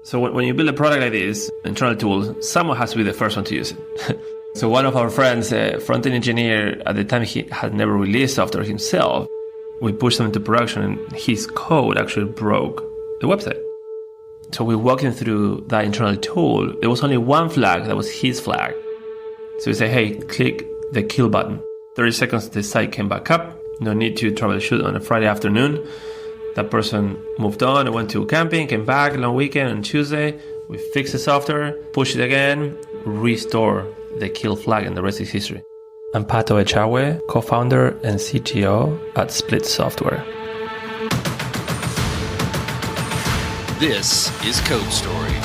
So when you build a product like this, internal tool, someone has to be the first one to use it. So one of our friends, a front-end engineer, at the time he had never released software himself. We pushed him into production and his code actually broke the website. So we walked him through that internal tool. There was only one flag that was his flag. So we say, hey, click the kill button. 30 seconds, the site came back up. No need to troubleshoot on a Friday afternoon. That person moved on and went to camping, came back long weekend on Tuesday. We fixed the software, push it again, restore the kill flag, and the rest is history. I'm Pato Echague, co-founder and CTO at Split Software. This is Code Story,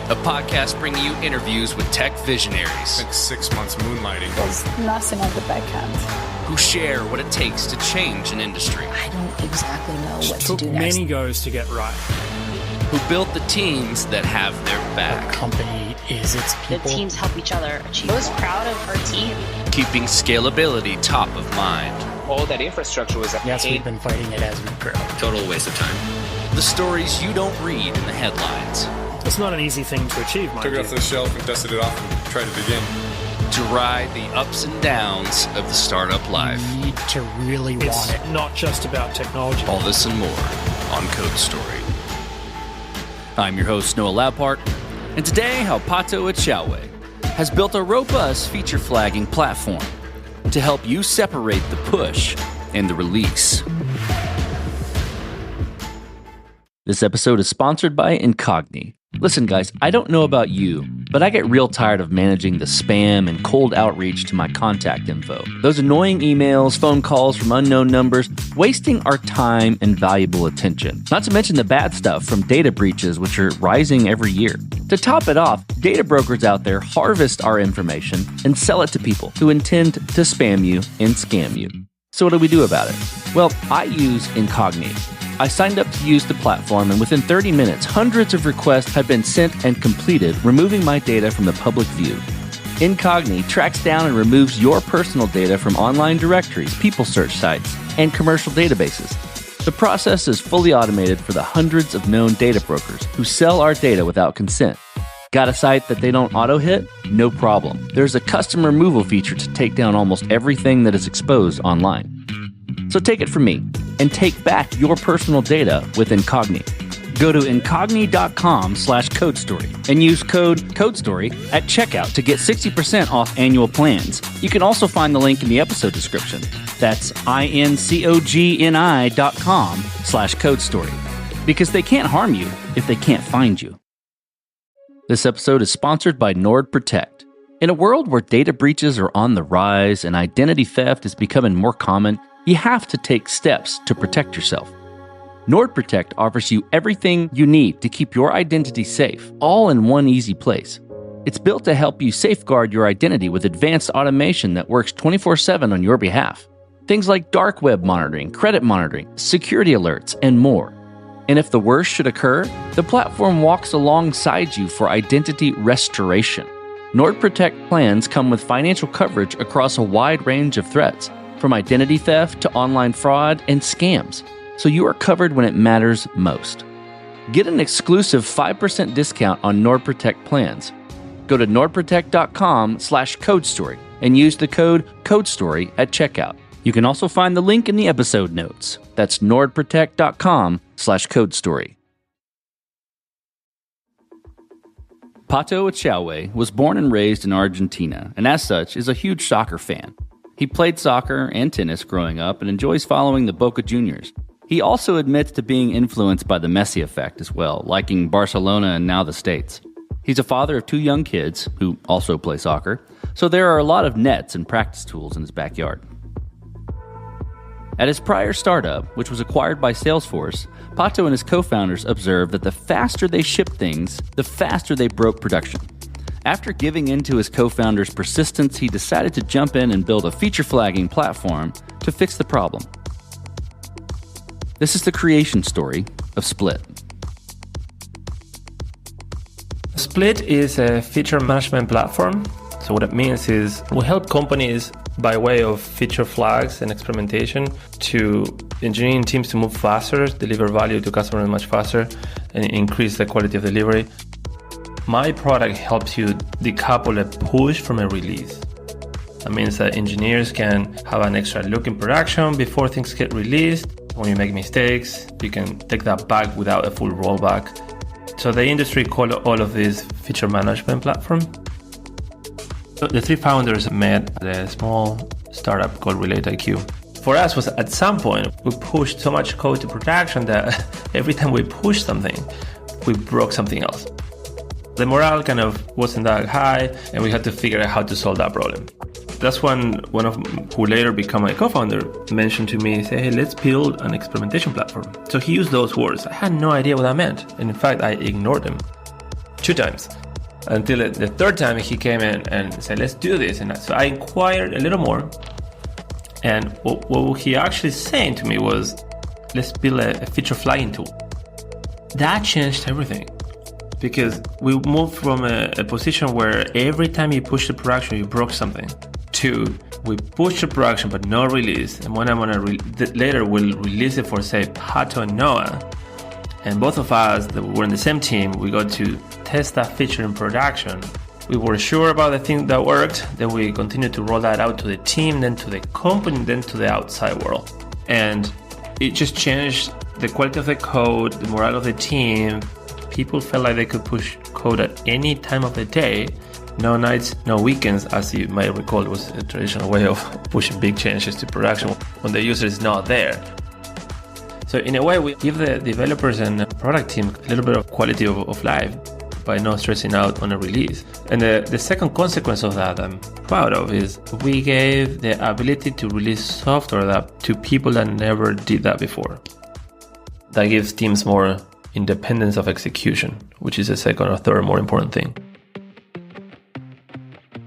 a podcast bringing you interviews with tech visionaries. I spent 6 months moonlighting. There's nothing at the back end. Who share what it takes to change an industry. I don't exactly know what to do took next. many goes to get right. Who built the teams that have their back. The company is its people. The teams help each other achieve. I was proud of our team. Keeping scalability top of mind. All that infrastructure was Yes, we've been fighting it as we grow. Total waste of time. The stories you don't read in the headlines. It's not an easy thing to achieve, mind Took it you. off the shelf and dusted it off and tried it again. To ride the ups and downs of the startup life. You need to really want it. It's not just about technology. All this and more on Code Story. I'm your host, Noah Laupart, and today how Pato Echague has built a robust feature flagging platform to help you separate the push and the release. This episode is sponsored by Incogni. Listen, guys, I don't know about you, but I get real tired of managing the spam and cold outreach to my contact info. Those annoying emails, phone calls from unknown numbers, wasting our time and valuable attention. Not to mention the bad stuff from data breaches, which are rising every year. To top it off, data brokers out there harvest our information and sell it to people who intend to spam you and scam you. So what do we do about it? Well, I use Incogni. I signed up to use the platform, and within 30 minutes, hundreds of requests had been sent and completed, removing my data from the public view. Incogni tracks down and removes your personal data from online directories, people search sites, and commercial databases. The process is fully automated for the hundreds of known data brokers who sell our data without consent. Got a site that they don't auto-hit? No problem. There's a custom removal feature to take down almost everything that is exposed online. So take it from me and take back your personal data with Incogni. Go to incogni.com/codestory and use code CODESTORY at checkout to get 60% off annual plans. You can also find the link in the episode description. That's incogni.com/codestory. Because they can't harm you if they can't find you. This episode is sponsored by NordProtect. In a world where data breaches are on the rise and identity theft is becoming more common, you have to take steps to protect yourself. NordProtect offers you everything you need to keep your identity safe, all in one easy place. It's built to help you safeguard your identity with advanced automation that works 24/7 on your behalf. Things like dark web monitoring, credit monitoring, security alerts, and more. And if the worst should occur, the platform walks alongside you for identity restoration. NordProtect plans come with financial coverage across a wide range of threats, from identity theft to online fraud and scams, so you are covered when it matters most. Get an exclusive 5% discount on NordProtect plans. Go to nordprotect.com/codestory and use the code CODESTORY at checkout. You can also find the link in the episode notes. That's nordprotect.com/codestory. Pato Echague was born and raised in Argentina, and as such is a huge soccer fan. He played soccer and tennis growing up and enjoys following the Boca Juniors. He also admits to being influenced by the Messi effect as well, liking Barcelona and now the States. He's a father of 2 young kids who also play soccer, so there are a lot of nets and practice tools in his backyard. At his prior startup, which was acquired by Salesforce, Pato and his co-founders observed that the faster they shipped things, the faster they broke production. After giving in to his co-founder's persistence, he decided to jump in and build a feature flagging platform to fix the problem. This is the creation story of Split. Split is a feature management platform. So what it means is we help companies by way of feature flags and experimentation to engineering teams to move faster, deliver value to customers much faster, and increase the quality of delivery. My product helps you decouple a push from a release. That means that engineers can have an extra look in production before things get released. When you make mistakes, you can take that back without a full rollback. So the industry call all of this feature management platform. So the three founders met at a small startup called RelateIQ. For us was at some point, we pushed so much code to production that every time we pushed something, we broke something else. The morale kind of wasn't that high, and we had to figure out how to solve that problem. That's when one of who later became my co-founder mentioned to me, say, hey, let's build an experimentation platform. So he used those words. I had no idea what that meant. And in fact, I ignored them 2 times until the third time he came in and said, let's do this. And so I inquired a little more. And what he actually saying to me was, let's build a feature flagging tool. That changed everything. Because we moved from a position where every time you push the production, you broke something, to we push the production but no release. And when I'm gonna later, we'll release it for, say, Pato and Noah. And both of us that were in the same team, we got to test that feature in production. We were sure about the thing that worked. Then we continued to roll that out to the team, then to the company, then to the outside world. And it just changed the quality of the code, the morale of the team. People felt like they could push code at any time of the day. No nights, no weekends, as you might recall, was a traditional way of pushing big changes to production when the user is not there. So in a way, we give the developers and product team a little bit of quality of life by not stressing out on a release. And the second consequence of that I'm proud of is we gave the ability to release software to people that never did that before. That gives teams more independence of execution, which is the second or third more important thing.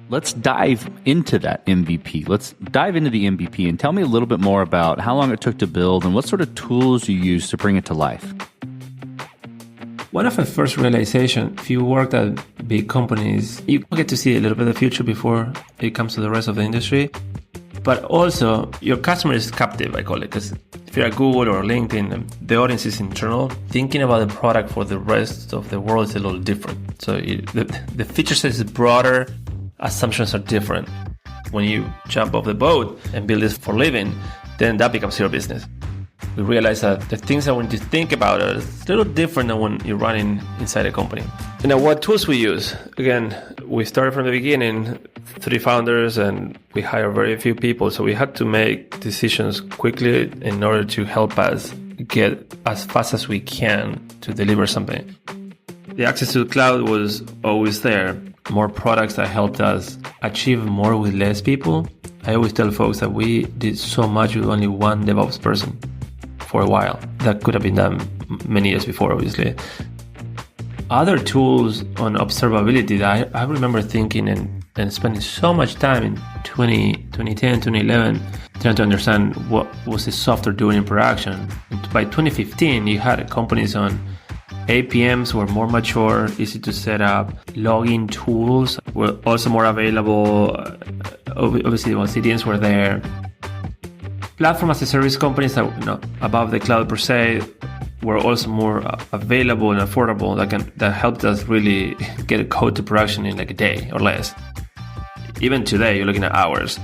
Let's dive into that MVP. Let's dive into the MVP and tell me a little bit more about how long it took to build and what sort of tools you used to bring it to life. One of my first realization, if you work at big companies, you get to see a little bit of the future before it comes to the rest of the industry. But also, your customer is captive, I call it, because if you're at Google or LinkedIn, the audience is internal. Thinking about the product for the rest of the world is a little different. So the feature set is broader, assumptions are different. When you jump off the boat and build this for a living, then that becomes your business. We realize that the things that we need to think about are a little different than when you're running inside a company. And now what tools we use? Again, we started from the beginning, 3 founders, and we hire very few people. So we had to make decisions quickly in order to help us get as fast as we can to deliver something. The access to the cloud was always there. More products that helped us achieve more with less people. I always tell folks that we did so much with only one DevOps person for a while. That could have been done many years before, obviously. Other tools on observability that I remember thinking and spending so much time in 2010, 2011, trying to understand what was the software doing in production. By 2015, you had companies on APMs were more mature, easy to set up. Logging tools were also more available. Obviously, when CDNs were there. Platform as a service companies that above the cloud per se were also more available and affordable. That helped us really get a code to production in like a day or less. Even today, you're looking at hours.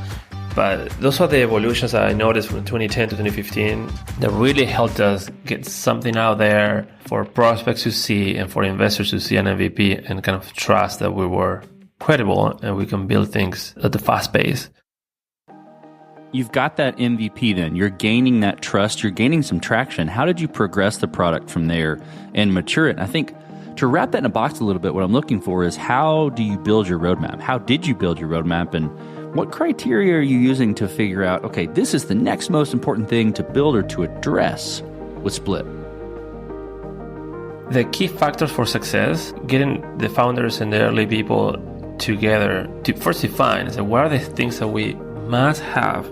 But those are the evolutions that I noticed from 2010 to 2015 that really helped us get something out there for prospects to see and for investors to see an MVP and kind of trust that we were credible and we can build things at a fast pace. You've got that MVP then. You're gaining that trust. You're gaining some traction. How did you progress the product from there and mature it? And I think to wrap that in a box a little bit, what I'm looking for is how do you build your roadmap? How did you build your roadmap? And what criteria are you using to figure out, okay, this is the next most important thing to build or to address with Split? The key factors for success, getting the founders and the early people together to first define, so what are the things that we must have?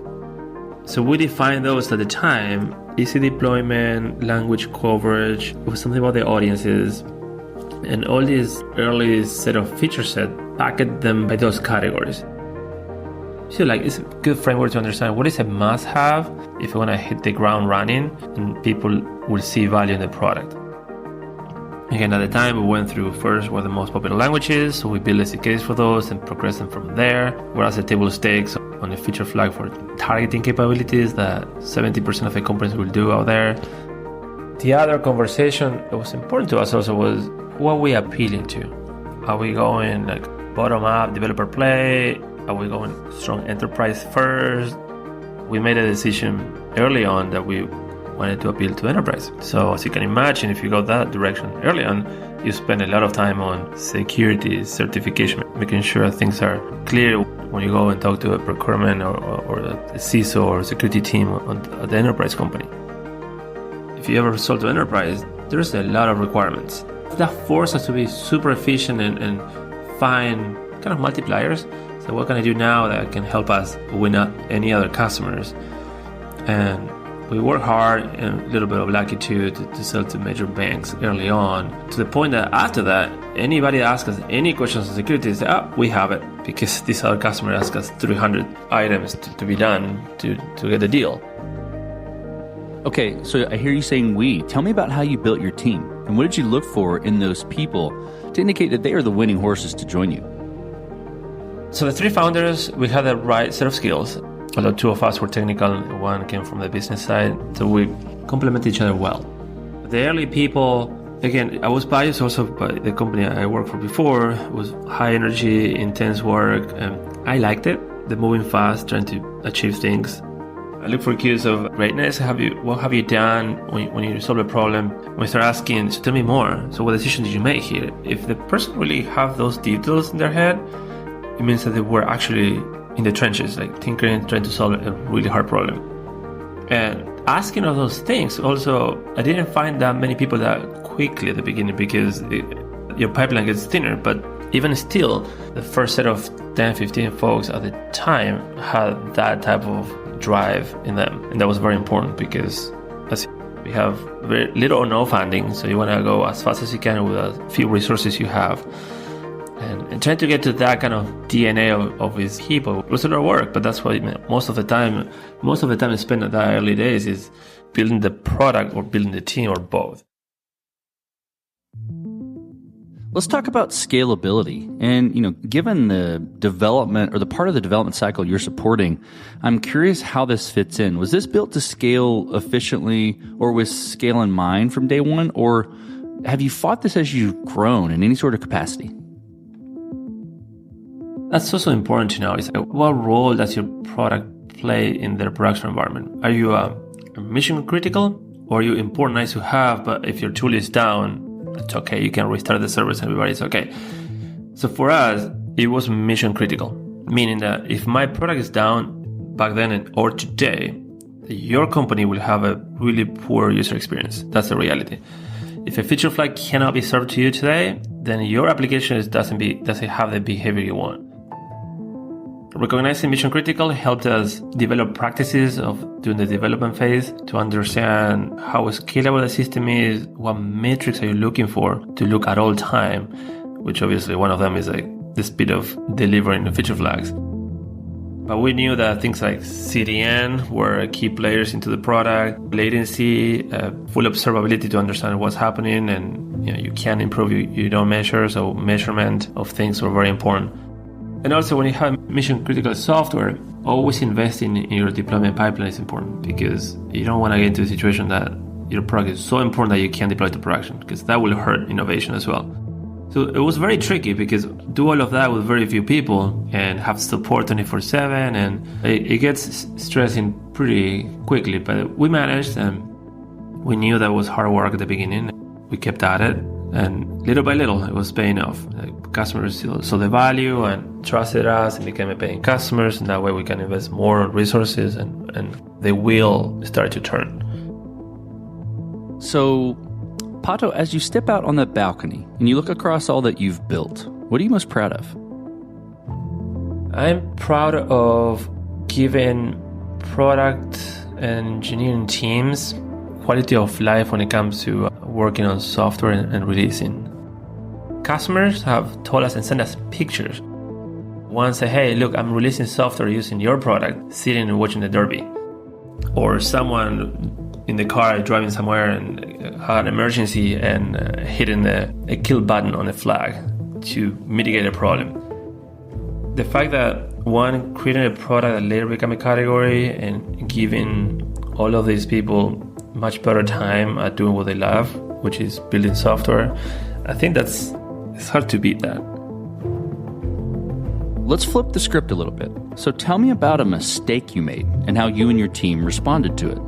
So we defined those at the time: easy deployment, language coverage, it was something about the audiences, and all these early set of feature set, packet them by those categories. So it's a good framework to understand what is a must-have if you want to hit the ground running and people will see value in the product. Again, at the time, we went through first what the most popular languages, so we built SDKs for those and progressed them from there. Whereas the table stakes on a feature flag for targeting capabilities that 70% of the companies will do out there. The other conversation that was important to us also was, who are we appealing to? Are we going like bottom-up developer play? Are we going strong enterprise first? We made a decision early on that we wanted to appeal to enterprise. So as you can imagine, if you go that direction early on, you spend a lot of time on security, certification, making sure things are clear when you go and talk to a procurement or a CISO or security team at the enterprise company. If you ever sold to enterprise, there's a lot of requirements. That forces us to be super efficient and find kind of multipliers. So what can I do now that can help us win any other customers? And we work hard and a little bit of lucky too to sell to major banks early on, to the point that after that, anybody that asks us any questions on security, say, we have it, because this other customer asked us 300 items to be done to get the deal. Okay, so I hear you saying we. Tell me about how you built your team, and what did you look for in those people to indicate that they are the winning horses to join you? So the three founders, we had the right set of skills. Although two of us were technical, one came from the business side, so we complement each other well. The early people, again, I was biased also by the company I worked for before. It was high energy, intense work, and I liked it. The moving fast, trying to achieve things. I look for cues of greatness. What have you done when you solve a problem? When you start asking, so tell me more. So what decision did you make here? If the person really have those details in their head, it means that they were actually in the trenches, like tinkering, trying to solve a really hard problem. And asking all those things, also, I didn't find that many people that quickly at the beginning because your pipeline gets thinner. But even still, the first set of 10, 15 folks at the time had that type of drive in them. And that was very important because as we have very little or no funding, so you want to go as fast as you can with as few resources you have. And trying to get to that kind of DNA of his people it was a lot of work, but that's what most of the time I spent at that early days is building the product or building the team or both. Let's talk about scalability. And, given the development or the part of the development cycle you're supporting, I'm curious how this fits in. Was this built to scale efficiently or with scale in mind from day one? Or have you fought this as you've grown in any sort of capacity? That's also important to know. Is what role does your product play in their production environment? Are you mission critical, or are you important, nice to have, but if your tool is down, it's okay. You can restart the service and everybody's okay. So for us, it was mission critical, meaning that if my product is down back then or today, your company will have a really poor user experience. That's the reality. If a feature flag cannot be served to you today, then your application doesn't have the behavior you want. Recognizing mission critical helped us develop practices of doing the development phase to understand how scalable the system is, what metrics are you looking for to look at all time, which obviously one of them is like the speed of delivering the feature flags. But we knew that things like CDN were key players into the product, latency, full observability to understand what's happening, and you can improve, you don't measure, so measurement of things were very important. And also when you have mission critical software, always investing in your deployment pipeline is important because you don't want to get into a situation that your product is so important that you can't deploy to production, because that will hurt innovation as well. So it was very tricky because do all of that with very few people and have support 24/7, and it gets stressing pretty quickly. But we managed, and we knew that was hard work at the beginning. We kept at it, and little by little, it was paying off. Customers saw the value and trusted us and became paying customers, and that way we can invest more resources and the wheel started to turn. So, Pato, as you step out on that balcony and you look across all that you've built, what are you most proud of? I'm proud of giving product and engineering teams quality of life when it comes to working on software and releasing. Customers have told us and sent us pictures. One say, hey, look, I'm releasing software using your product, sitting and watching the derby. Or someone in the car driving somewhere and an emergency and hitting a kill button on a flag to mitigate a problem. The fact that one creating a product that later became a category and giving all of these people much better time at doing what they love, which is building software, I think it's hard to beat that. Let's flip the script a little bit. So tell me about a mistake you made and how you and your team responded to it.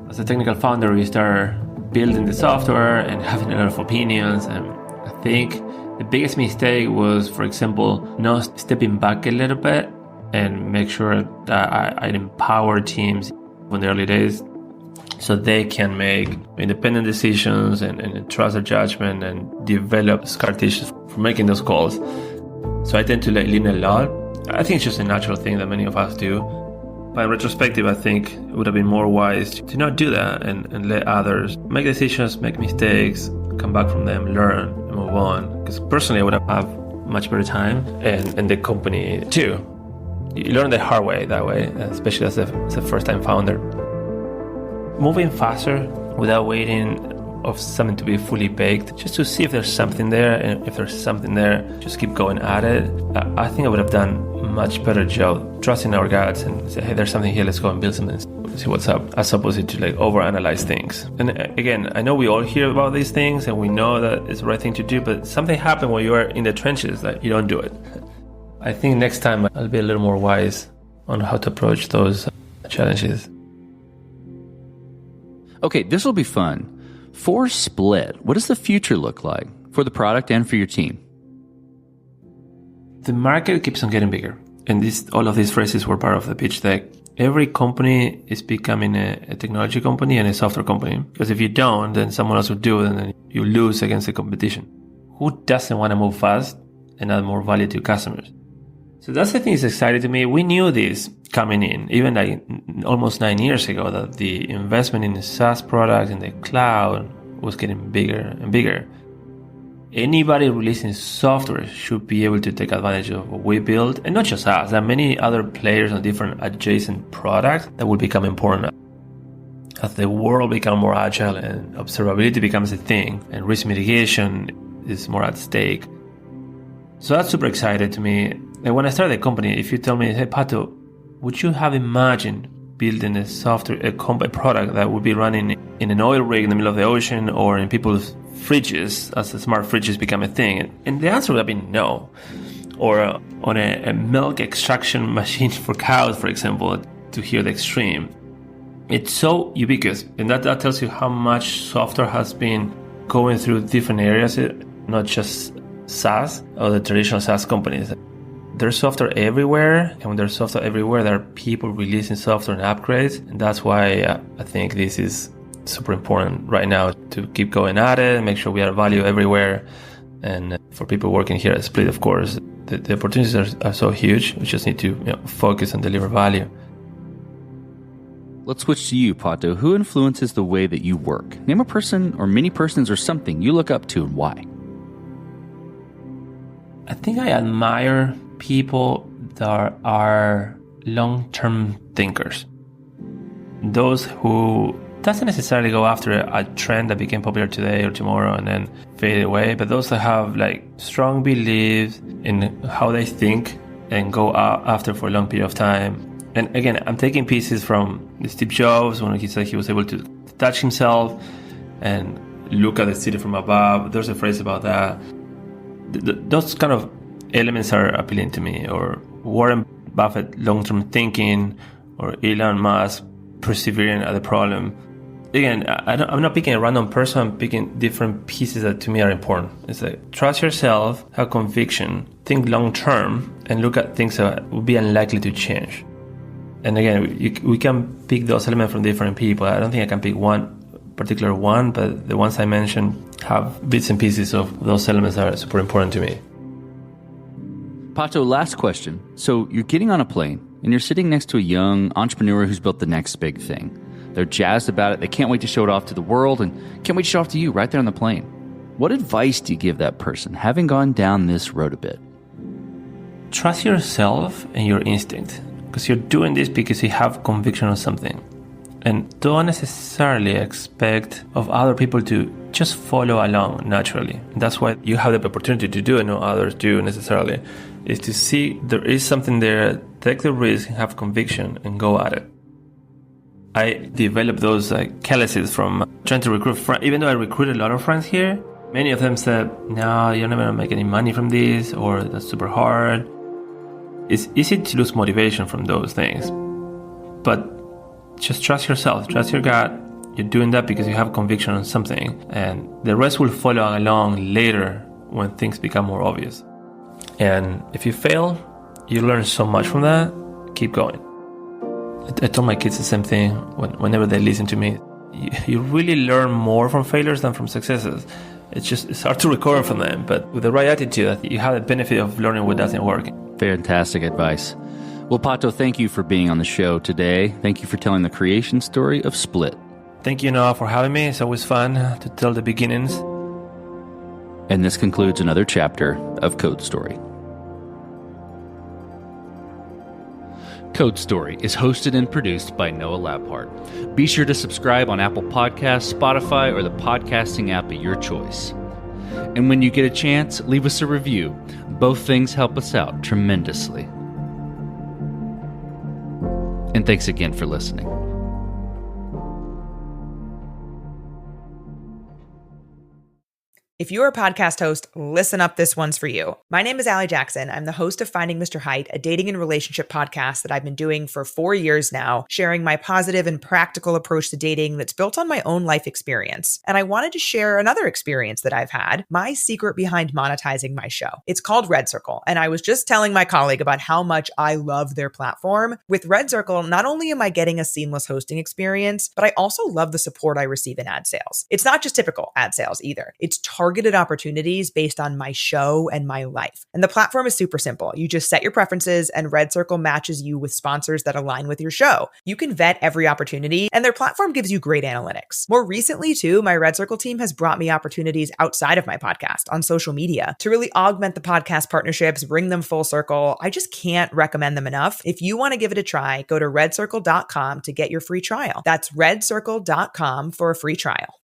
As a technical founder, we start building the software and having a lot of opinions. And I think the biggest mistake was, for example, not stepping back a little bit and make sure that I empower teams in the early days so they can make independent decisions and trust their judgment and develop scar tissue for making those calls. So I tend to lean a lot. I think it's just a natural thing that many of us do. But in retrospective, I think it would have been more wise to not do that and let others make decisions, make mistakes, come back from them, learn, and move on. Because personally, I would have much better time and the company too. You learn the hard way that way, especially as a first-time founder. Moving faster without waiting of something to be fully baked, just to see if there's something there, and if there's something there, just keep going at it. I think I would have done a much better job trusting our guts and say, hey, there's something here, let's go and build something, see what's up, as opposed to overanalyze things. And again, I know we all hear about these things and we know that it's the right thing to do, but something happened when you are in the trenches that you don't do it. I think next time I'll be a little more wise on how to approach those challenges. Okay, this will be fun. For Split, what does the future look like for the product and for your team? The market keeps on getting bigger. And all of these phrases were part of the pitch deck. Every company is becoming a technology company and a software company. Because if you don't, then someone else will do it and then you lose against the competition. Who doesn't want to move fast and add more value to customers? So that's the thing that's exciting to me. We knew this coming in, even almost 9 years ago, that the investment in the SaaS product and the cloud was getting bigger and bigger. Anybody releasing software should be able to take advantage of what we build, and not just us. There are many other players on different adjacent products that will become important. As the world becomes more agile and observability becomes a thing, and risk mitigation is more at stake. So that's super exciting to me. And when I started the company, if you tell me, hey, Pato, would you have imagined building a software, a product that would be running in an oil rig in the middle of the ocean or in people's fridges as the smart fridges become a thing? And the answer would have been no. Or on a milk extraction machine for cows, for example, to hear the extreme. It's so ubiquitous. And that tells you how much software has been going through different areas, not just SaaS or the traditional SaaS companies. There's software everywhere, and when there's software everywhere, there are people releasing software and upgrades, and that's why I think this is super important right now to keep going at it and make sure we add value everywhere. And for people working here at Split, of course, the opportunities are so huge. We just need to focus and deliver value. Let's switch to you, Pato. Who influences the way that you work? Name a person or many persons or something you look up to and why. I think I admire people that are long-term thinkers. Those who doesn't necessarily go after a trend that became popular today or tomorrow and then fade away, but those that have strong beliefs in how they think and go after for a long period of time. And again, I'm taking pieces from Steve Jobs when he said he was able to touch himself and look at the city from above. There's a phrase about that. Those kind of elements are appealing to me. Or Warren Buffett, long-term thinking, or Elon Musk, persevering at the problem. Again, I'm not picking a random person, I'm picking different pieces that to me are important. It's trust yourself, have conviction, think long-term, and look at things that will be unlikely to change. And again, we can pick those elements from different people. I don't think I can pick one particular one, but the ones I mentioned have bits and pieces of those elements that are super important to me. Pato, last question. So you're getting on a plane and you're sitting next to a young entrepreneur who's built the next big thing. They're jazzed about it. They can't wait to show it off to the world and can't wait to show it off to you right there on the plane. What advice do you give that person, having gone down this road a bit? Trust yourself and your instinct, because you're doing this because you have conviction on something. And don't necessarily expect of other people to just follow along naturally. That's why you have the opportunity to do it, no others do necessarily, is to see there is something there, take the risk, have conviction, and go at it. I developed those calluses from trying to recruit friends. Even though I recruited a lot of friends here, many of them said, no, you're never going to make any money from this, or that's super hard. It's easy to lose motivation from those things. But just trust yourself, trust your gut. You're doing that because you have conviction on something, and the rest will follow along later when things become more obvious. And if you fail, you learn so much from that. Keep going. I told my kids the same thing whenever they listen to me. You really learn more from failures than from successes. It's hard to recover from them, but with the right attitude, you have the benefit of learning what doesn't work. Fantastic advice. Well, Pato, thank you for being on the show today. Thank you for telling the creation story of Split. Thank you, Noah, for having me. It's always fun to tell the beginnings. And this concludes another chapter of Code Story. Code Story is hosted and produced by Noah Labhart. Be sure to subscribe on Apple Podcasts, Spotify, or the podcasting app of your choice. And when you get a chance, leave us a review. Both things help us out tremendously. And thanks again for listening. If you're a podcast host, listen up, this one's for you. My name is Allie Jackson. I'm the host of Finding Mr. Height, a dating and relationship podcast that I've been doing for 4 years now, sharing my positive and practical approach to dating that's built on my own life experience. And I wanted to share another experience that I've had, my secret behind monetizing my show. It's called Red Circle, and I was just telling my colleague about how much I love their platform. With Red Circle, not only am I getting a seamless hosting experience, but I also love the support I receive in ad sales. It's not just typical ad sales either. It's targeted opportunities based on my show and my life. And the platform is super simple. You just set your preferences and Red Circle matches you with sponsors that align with your show. You can vet every opportunity and their platform gives you great analytics. More recently too, my Red Circle team has brought me opportunities outside of my podcast on social media to really augment the podcast partnerships, bring them full circle. I just can't recommend them enough. If you want to give it a try, go to redcircle.com to get your free trial. That's redcircle.com for a free trial.